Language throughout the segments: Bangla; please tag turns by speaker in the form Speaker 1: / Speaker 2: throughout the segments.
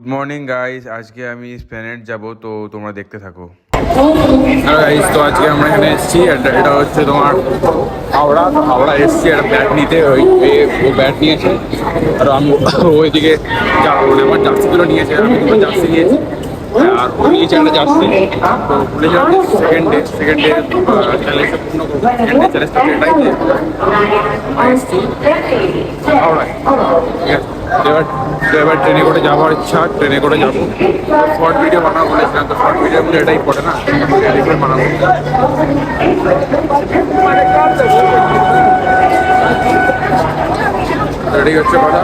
Speaker 1: গুড মর্নিং গাইস, আজকে আমি স্প্ল্যানেড যাব, তো তোমরা দেখতে থাকো। হ্যালো গাইস, তো আজকে আমরা এখানে এসেছি। এটা হচ্ছে তোমার হাওড়া এসেছি একটা ব্যাট নিতে। ও ব্যাট নিয়েছে আর আমি ওইদিকে যাবো, মানে আমার জার্সিগুলো নিয়েছে, আমি জার্সি নিয়েছি আর ও নিয়েছে একটা জার্সি। তো ভুলে যাবে সেকেন্ড ডে চ্যালেঞ্জটা পূর্ণ করবো। সেকেন্ড ডে চ্যালেঞ্জটা এটাই যে আমরা এসেছি হাওড়ায়, ঠিক আছে। এবার ট্রেনে করে যাওয়ার ইচ্ছা, ট্রেনে করে যাবো। শর্ট ভিডিও বানাবো বলেছিলাম, তো শর্ট ভিডিও মধ্যে এটাই পড়ে না, ট্রেনে করে বানাবো। রেডি হচ্ছে কথা,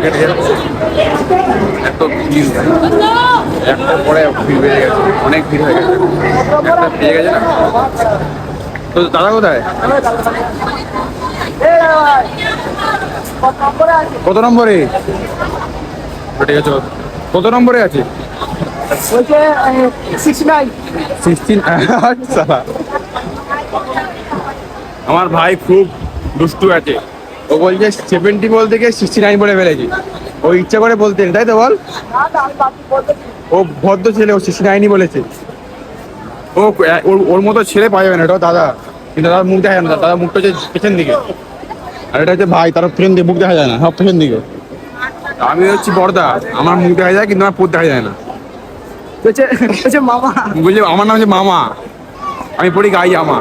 Speaker 1: কেটে যাচ্ছে, এত ভিড়, একটা পরে ভিড় বেড়ে গেছে, অনেক ভিড় হয়ে গেছে, একটা পেয়ে গেছে না। তো দাদা কোথায়, কত নম্বরে? ঠিক আছে, কত নম্বরে আছে? 16। আচ্ছা, আমার ভাই খুব দুষ্টু আছে, ও বলছে 70 বলতে গিয়ে 69 বলে ফেলেছি। ও ইচ্ছা করে বলতেন, তাই তো বল? ও ভদ্র ছেলে, ও 69ই বলেছে। ও ওর মতো ছেলে পাওয়া যাবে না, এটাও দাদা, কিন্তু দাদার মুখ দেখা যায় না, দাদার মুখটা হচ্ছে পেছন দিকে, আর এটা হচ্ছে ভাই, তার পেছন দিকে মুখ দেখা যায় না, সব পেছন দিকে। আমি হচ্ছি বড়দা, আমার মুখ দেখা যায় কিন্তু আমার পুত দেখা যায় না। মামা বুঝলি, আমার নাম হচ্ছে মামা, আমি পড়ি গাই আমা।